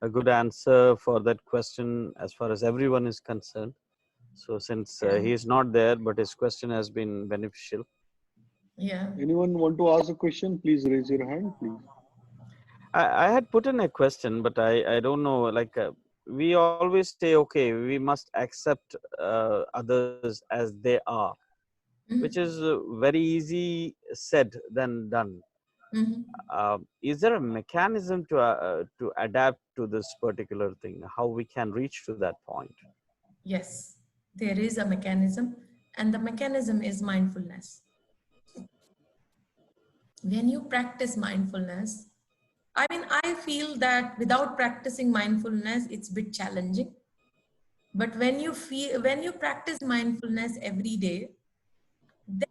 [SPEAKER 1] a good answer for that question as far as everyone is concerned. So since he is not there, but his question has been beneficial.
[SPEAKER 2] Yeah.
[SPEAKER 3] Anyone want to ask a question? Please raise your hand, please.
[SPEAKER 1] I had put in a question, but I don't know, like we always say, okay, we must accept others as they are, which is very easy said than done. Is there a mechanism to adapt to this particular thing? How we can reach to that point?
[SPEAKER 2] Yes, there is a mechanism, and the mechanism is mindfulness. When you practice mindfulness, I mean, I feel that without practicing mindfulness, it's a bit challenging. But when you practice mindfulness every day, then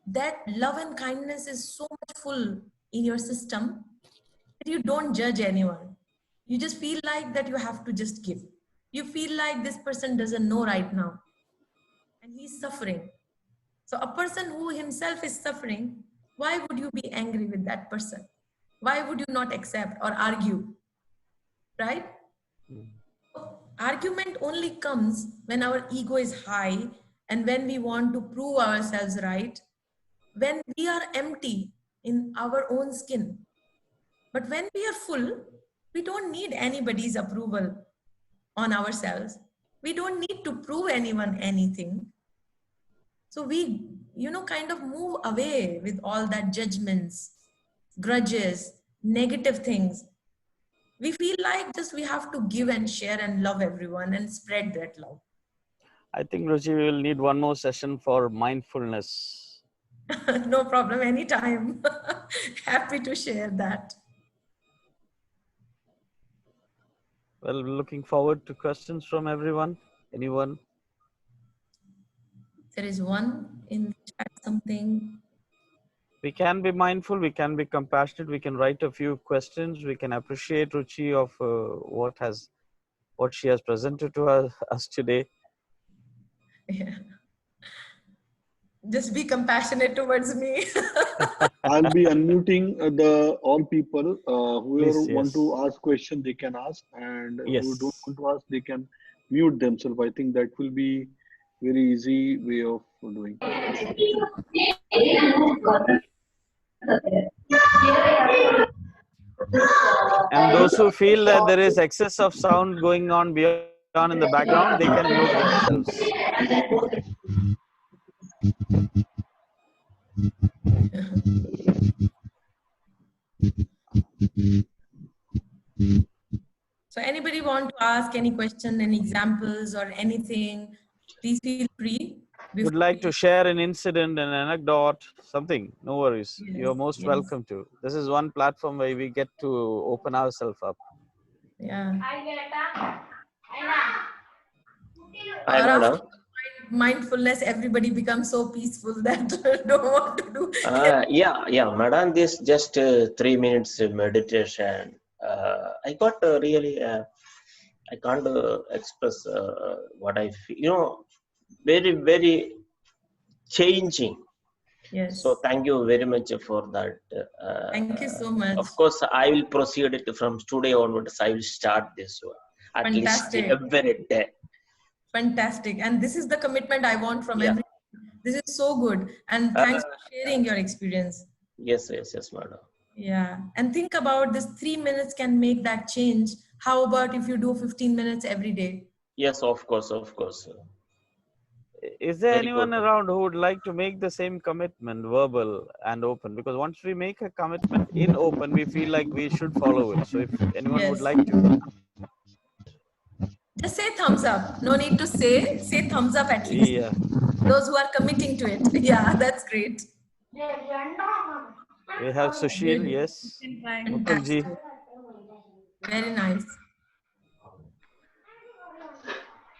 [SPEAKER 2] that love and kindness is so much full in your system that you don't judge anyone. You just feel like that you have to just give. You feel like this person doesn't know right now and he's suffering. So a person who himself is suffering, why would you be angry with that person? Why would you not accept or argue, right? Argument only comes when our ego is high and when we want to prove ourselves right, when we are empty in our own skin. But when we are full, we don't need anybody's approval on ourselves. We don't need to prove anyone anything. So we, kind of move away with all that judgments, grudges, negative things. We feel like just we have to give and share and love everyone and spread that love.
[SPEAKER 1] I think, Ruchi, we will need one more session for mindfulness.
[SPEAKER 2] No problem, anytime. Happy to share that.
[SPEAKER 1] Well, looking forward to questions from everyone. Anyone?
[SPEAKER 2] There is one in the chat, something.
[SPEAKER 1] We can be mindful, we can be compassionate, we can write a few questions, we can appreciate Ruchi of what she has presented to us today.
[SPEAKER 2] Yeah. Just be compassionate towards me.
[SPEAKER 3] I'll be unmuting the all people. Whoever
[SPEAKER 1] Please,
[SPEAKER 3] want
[SPEAKER 1] yes.
[SPEAKER 3] to ask question, they can ask, and who don't
[SPEAKER 1] Yes.
[SPEAKER 3] want to ask, they can mute themselves. I think that will be very easy way of doing.
[SPEAKER 1] And those who feel that there is excess of sound going on beyond in the background, they can mute themselves.
[SPEAKER 2] So anybody want to ask any question, any examples or anything, please feel free.
[SPEAKER 1] Would
[SPEAKER 2] Before
[SPEAKER 1] like to
[SPEAKER 2] we,
[SPEAKER 1] share an incident, an anecdote, something? No worries. You're
[SPEAKER 2] yes,
[SPEAKER 1] most
[SPEAKER 2] yes,
[SPEAKER 1] welcome to. This is one platform where we get to open ourselves up.
[SPEAKER 2] yeah.
[SPEAKER 4] Hi,
[SPEAKER 2] Or after
[SPEAKER 4] madam.
[SPEAKER 2] mindfulness, everybody becomes so peaceful that don't want to do.
[SPEAKER 4] Yeah, madam. This just 3 minutes meditation. I got really, I can't express what I feel. Very, very changing. So
[SPEAKER 2] Yes.
[SPEAKER 4] thank you very much for that.
[SPEAKER 2] Thank you so much.
[SPEAKER 4] Of course, I will proceed it from today onwards. I will start this one at least
[SPEAKER 2] Fantastic.
[SPEAKER 4] every day.
[SPEAKER 2] Fantastic. And this is the commitment I want from
[SPEAKER 4] Yeah.
[SPEAKER 2] everyone. This is so good. And
[SPEAKER 4] Uh,
[SPEAKER 2] thanks for sharing your experience.
[SPEAKER 4] yes, madam.
[SPEAKER 2] Yeah. And think about this 3 minutes can make that change. How about if you do 15 minutes every day?
[SPEAKER 4] Yes, of course, of course.
[SPEAKER 1] Is there
[SPEAKER 4] Very good.
[SPEAKER 1] anyone around who would like to make the same commitment, verbal and open? Because once we make a commitment in open, we feel like we should follow it. So if anyone would
[SPEAKER 2] Yes.
[SPEAKER 1] like to,
[SPEAKER 2] Just say thumbs up. No need to say thumbs up at least.
[SPEAKER 1] yeah,
[SPEAKER 2] Those who are committing to it. Yeah, that's great.
[SPEAKER 1] we have Sushil,
[SPEAKER 2] Good.
[SPEAKER 1] yes, Mukulji.
[SPEAKER 2] Fantastic. Very nice.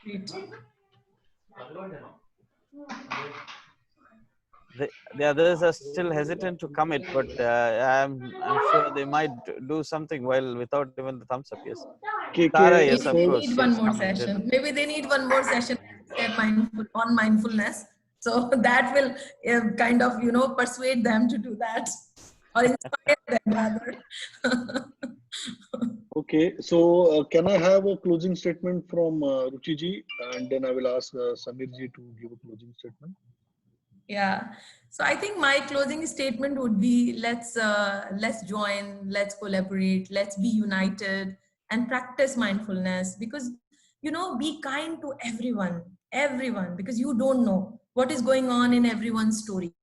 [SPEAKER 2] Great.
[SPEAKER 1] The others are still hesitant to commit, but I'm sure they might do something while without even the thumbs up. Yes, Tara,
[SPEAKER 3] KK
[SPEAKER 1] yes,
[SPEAKER 2] Maybe
[SPEAKER 1] of
[SPEAKER 2] they
[SPEAKER 3] said,
[SPEAKER 1] course,
[SPEAKER 2] need
[SPEAKER 1] she
[SPEAKER 2] one
[SPEAKER 1] has
[SPEAKER 2] more
[SPEAKER 1] commented.
[SPEAKER 2] session. Maybe they need one more session on mindfulness. So that will kind of, persuade them to do that or inspire them rather.
[SPEAKER 3] okay, so can I have a closing statement from Ruchi ji, and then I will ask Samir ji to give a closing statement.
[SPEAKER 2] Yeah. So I think my closing statement would be let's join, let's collaborate, let's be united and practice mindfulness because be kind to everyone because you don't know what is going on in everyone's story.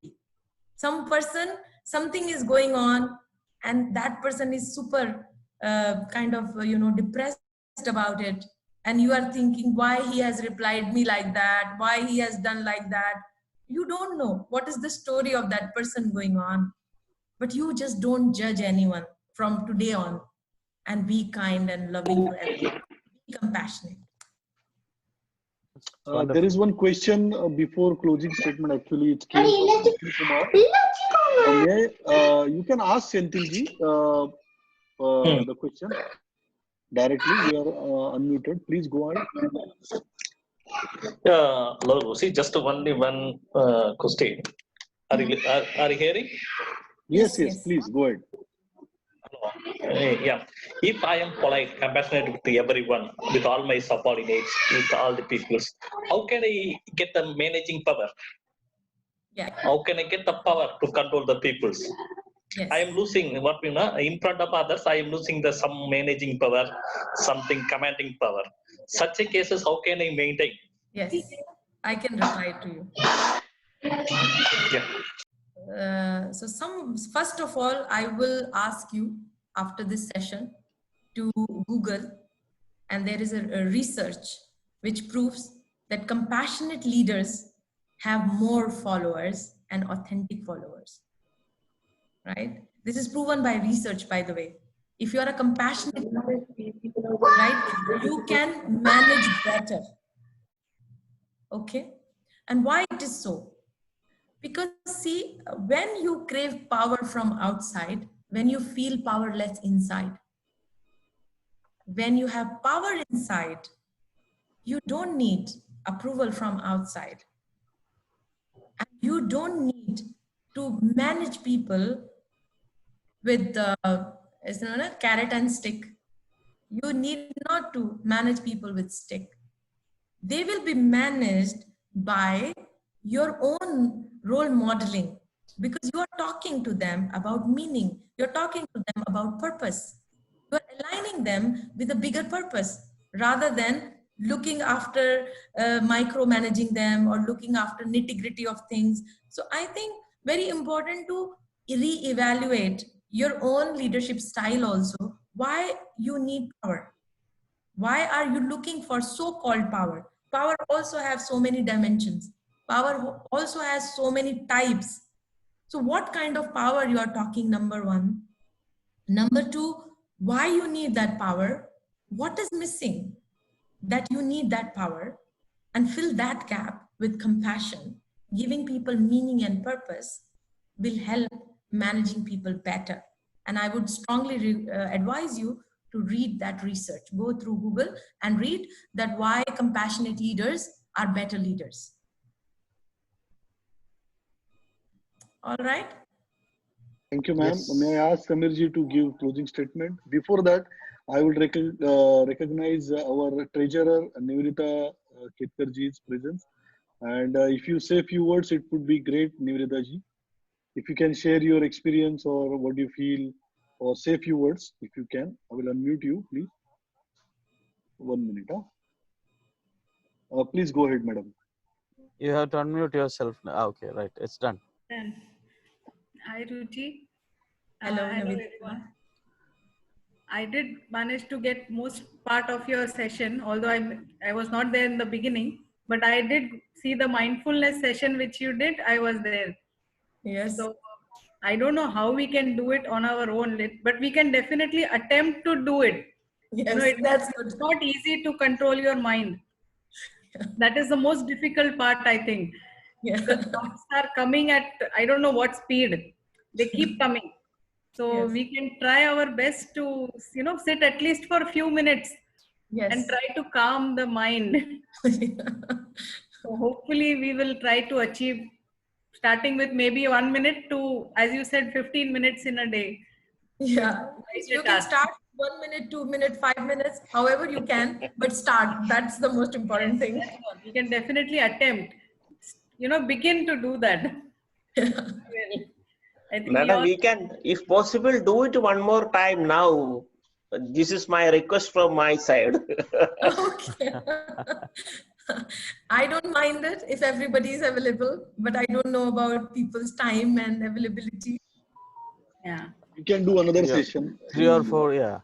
[SPEAKER 2] Some person, something is going on and that person is super kind of depressed about it, and you are thinking why he has replied me like that, why he has done like that. You don't know what is the story of that person going on, but you just don't judge anyone from today on, and be kind and loving to everyone, be compassionate.
[SPEAKER 1] It's
[SPEAKER 3] There is
[SPEAKER 1] wonderful.
[SPEAKER 3] one question before closing statement. Actually, it came from Senthil Kumar. You can ask Senthil ji the question directly. You are unmuted. Please go ahead.
[SPEAKER 5] Hello, see, just only one question. Are you hearing?
[SPEAKER 3] Yes,
[SPEAKER 2] Yes,
[SPEAKER 3] yes.
[SPEAKER 2] yes.
[SPEAKER 3] Please go ahead.
[SPEAKER 5] Hello. Yeah. If I am polite, compassionate with everyone, with all my subordinates, with all the peoples, how can I get the managing power?
[SPEAKER 2] Yeah.
[SPEAKER 5] How can I get the power to control the peoples?
[SPEAKER 2] Yes.
[SPEAKER 5] I am losing what in front of others. I am losing the some managing power, something commanding power. Such a cases, how can I maintain?
[SPEAKER 2] Yes, I can reply to you.
[SPEAKER 5] Yeah.
[SPEAKER 2] So first of all, I will ask you after this session to Google, and there is a research which proves that compassionate leaders have more followers and authentic followers, right? This is proven by research, by the way. If you are a compassionate leader, right, you can manage better, okay? And why it is so? Because see, when you crave power from outside, when you feel powerless inside, when you have power inside, you don't need approval from outside. And you don't need to manage people with carrot and stick. You need not to manage people with stick. They will be managed by your own role modeling, because you are talking to them about meaning, you're talking to them about purpose, you're aligning them with a bigger purpose rather than looking after micromanaging them or looking after nitty-gritty of things. So I think Very important to re-evaluate your own leadership style also. Why you need power? Why are you looking for so-called power? Power also has so many dimensions. Power also has so many types. So what kind of power you are talking, number one? Number two, why you need that power? What is missing that you need that power? And fill that gap with compassion. Giving people meaning and purpose will help managing people better. And I would strongly advise you to read that research. Go through Google and read that why compassionate leaders are better leaders. All right?
[SPEAKER 3] Thank you, ma'am.
[SPEAKER 1] Yes.
[SPEAKER 3] May I ask Samirji to give closing statement? Before that, I would recognize our treasurer, Nivrita Ketkarji's presence. And if you say a few words, it would be great, Nivrita ji. If you can share your experience or what you feel, or say a few words, if you can. I will unmute you, please. 1 minute. Huh? Please go ahead, madam.
[SPEAKER 1] You have to unmute yourself. Okay, right. It's done.
[SPEAKER 6] Then, hi Ruchi.
[SPEAKER 2] Hello,
[SPEAKER 6] Hello
[SPEAKER 2] Navita.
[SPEAKER 6] everyone. I did manage to get most part of your session, although I was not there in the beginning, but I did see the mindfulness session which you did. I was there.
[SPEAKER 2] Yes.
[SPEAKER 6] So I don't know how we can do it on our own, but we can definitely attempt to do it.
[SPEAKER 2] Yes, that's good.
[SPEAKER 6] It's not easy to control your mind. That is the most difficult part, I think.
[SPEAKER 2] Yeah.
[SPEAKER 6] Because thoughts are coming at, I don't know what speed. They keep coming. So
[SPEAKER 2] Yes.
[SPEAKER 6] we can try our best to, sit at least for a few minutes
[SPEAKER 2] Yes.
[SPEAKER 6] and try to calm the mind. So hopefully we will try to achieve, starting with maybe 1 minute to, as you said, 15 minutes in a day.
[SPEAKER 2] Yeah,
[SPEAKER 6] Quite a
[SPEAKER 2] you can
[SPEAKER 6] task.
[SPEAKER 2] start 1 minute, 2 minute, 5 minutes, however you can, but start. That's the most important thing.
[SPEAKER 6] That's all. We can definitely attempt, begin to do that. Well, I think
[SPEAKER 4] Madam, we can, if possible, do it one more time now. This is my request from my side.
[SPEAKER 2] Okay. I don't mind it if everybody is available, but I don't know about people's time and availability.
[SPEAKER 6] yeah.
[SPEAKER 3] We can do another
[SPEAKER 1] Yeah.
[SPEAKER 3] session.
[SPEAKER 1] 3 or 4, yeah.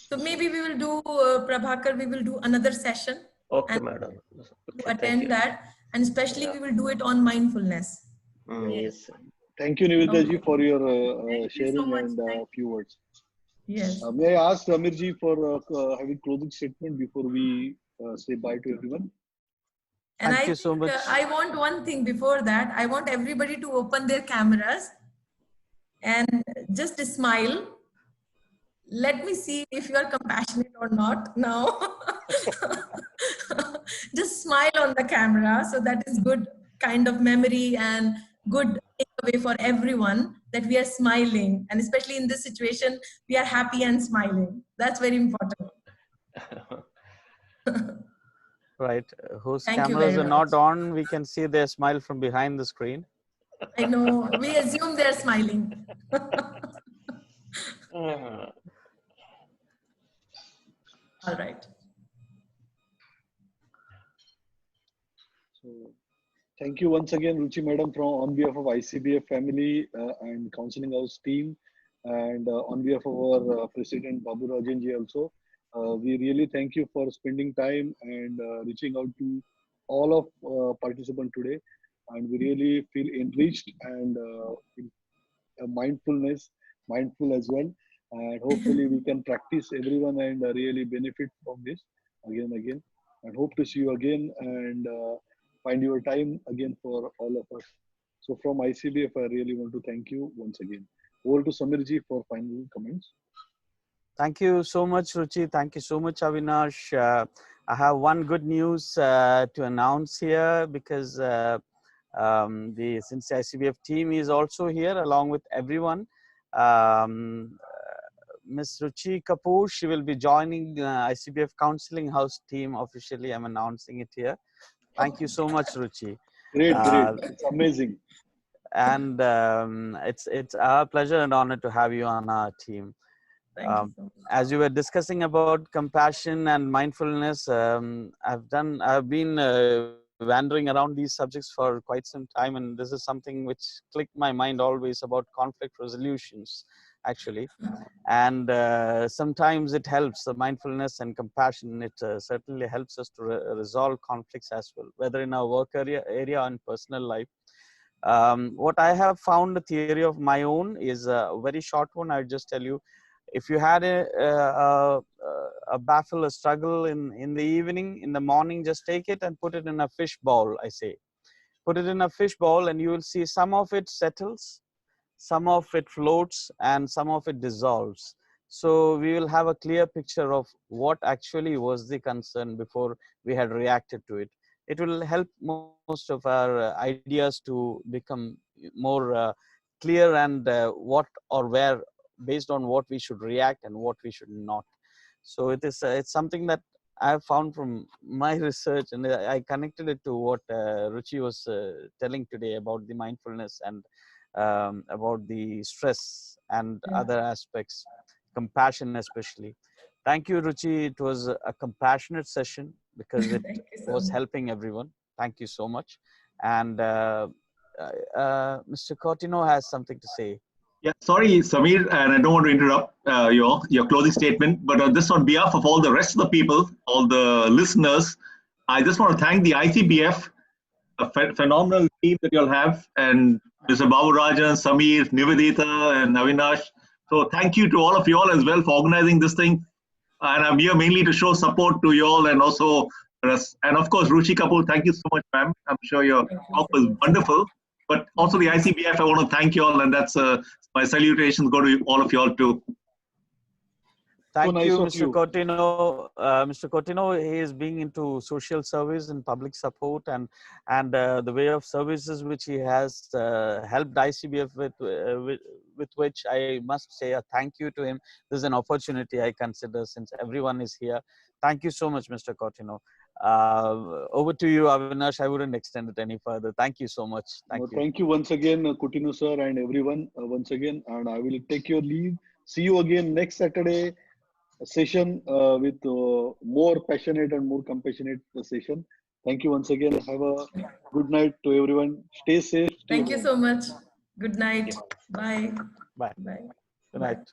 [SPEAKER 2] So maybe we will do, Prabhakar, we will do another session
[SPEAKER 4] Okay,
[SPEAKER 2] and
[SPEAKER 4] madam.
[SPEAKER 2] to
[SPEAKER 4] Okay, thank
[SPEAKER 2] attend
[SPEAKER 4] you.
[SPEAKER 2] that. And especially
[SPEAKER 4] Yeah.
[SPEAKER 2] we will do it on mindfulness.
[SPEAKER 4] Yes.
[SPEAKER 3] Thank you, Nivedita ji,
[SPEAKER 2] Okay.
[SPEAKER 3] for your
[SPEAKER 6] Thank you so
[SPEAKER 3] sharing
[SPEAKER 6] much.
[SPEAKER 3] and few words.
[SPEAKER 2] Yes.
[SPEAKER 3] May I ask Amir ji for having closing statement before we say bye to everyone?
[SPEAKER 2] And
[SPEAKER 1] Thank
[SPEAKER 2] I
[SPEAKER 1] you so
[SPEAKER 2] think
[SPEAKER 1] much.
[SPEAKER 2] I want one thing before that. I want everybody to open their cameras and just smile. Let me see if you are compassionate or not now. Just smile on the camera. So that is good kind of memory and good takeaway for everyone that we are smiling. And especially in this situation, we are happy and smiling. That's very important.
[SPEAKER 1] Right. Whose
[SPEAKER 2] Thank you
[SPEAKER 1] cameras
[SPEAKER 2] very
[SPEAKER 1] are
[SPEAKER 2] much.
[SPEAKER 1] not on, we can see their smile from behind the screen.
[SPEAKER 2] I know. We assume they're smiling. All right.
[SPEAKER 3] So, thank you once again, Ruchi Madam, from on behalf of ICBF family and Counseling House team, and on behalf of our President Babu Rajan ji also. We really thank you for spending time and reaching out to all of participants today, and we really feel enriched and feel, mindful as well, and hopefully we can practice everyone and really benefit from this again and again, and hope to see you again and find your time again for all of us. So from ICBF, I really want to thank you once again. Over to Samirji for final comments.
[SPEAKER 1] Thank you so much, Ruchi. Thank you so much, Avinash. I have one good news to announce here, because since the ICBF team is also here along with everyone. Miss Ruchi Kapoor, she will be joining ICBF Counseling House team officially. I'm announcing it here. Thank you so much, Ruchi.
[SPEAKER 3] Great. It's amazing.
[SPEAKER 1] And it's our pleasure and honor to have you on our team.
[SPEAKER 2] Thank you so much.
[SPEAKER 1] As you were discussing about compassion and mindfulness, I've been wandering around these subjects for quite some time, and this is something which clicked my mind always about conflict resolutions, actually. And sometimes it helps, the mindfulness and compassion, it certainly helps us to resolve conflicts as well, whether in our work area or in personal life. What I have found, a theory of my own, is a very short one. I'll just tell you. If you had a battle, a struggle in the evening, in the morning, just take it and put it in a fish bowl, I say. Put it in a fish bowl and you will see some of it settles, some of it floats, and some of it dissolves. So we will have a clear picture of what actually was the concern before we had reacted to it. It will help most of our ideas to become more clear, and what or where, based on what we should react and what we should not. So it's something that I have found from my research, and I connected it to what Ruchi was telling today about the mindfulness and about the stress and
[SPEAKER 2] Yeah.
[SPEAKER 1] other aspects, compassion especially. Thank you, Ruchi. It was a compassionate session because it
[SPEAKER 2] Thank you so
[SPEAKER 1] was
[SPEAKER 2] much.
[SPEAKER 1] helping everyone. Thank you so much. And Mr. Cortino has something to say.
[SPEAKER 7] Yeah, sorry, Samir, and I don't want to interrupt your closing statement, but this on behalf of all the rest of the people, all the listeners, I just want to thank the ICBF, a phenomenal team that you'll have, and Mr. Babu Rajan, Samir, Nivedita, and Avinash. So thank you to all of you all as well for organizing this thing. And I'm here mainly to show support to you all, and also, and of course, Ruchi Kapoor, thank you so much, ma'am. I'm sure your
[SPEAKER 2] Thank you
[SPEAKER 7] talk
[SPEAKER 2] so
[SPEAKER 7] was
[SPEAKER 2] much.
[SPEAKER 7] wonderful. But also the ICBF, I want to thank you all, and that's my salutations go to all of you all too.
[SPEAKER 1] Thank
[SPEAKER 3] nice
[SPEAKER 1] you,
[SPEAKER 3] of
[SPEAKER 1] Mr.
[SPEAKER 3] you.
[SPEAKER 1] Cortino. Mr. Cortino, he is being into social service and public support, and the way of services which he has helped ICBF with which I must say a thank you to him. This is an opportunity I consider, since everyone is here. Thank you so much, Mr. Cortino. Over to you, Avinash. I wouldn't extend it any further. Thank you so much. Thank you.
[SPEAKER 3] Thank you once again, Kutinu sir, and everyone once again. And I will take your leave. See you again next Saturday session with more passionate and more compassionate session. Thank you once again. Have a good night to everyone. Stay safe. Stay
[SPEAKER 2] Thank you
[SPEAKER 3] home.
[SPEAKER 2] so much. Good night. Bye.
[SPEAKER 1] Bye.
[SPEAKER 2] Bye.
[SPEAKER 1] Good
[SPEAKER 2] Bye.
[SPEAKER 1] night.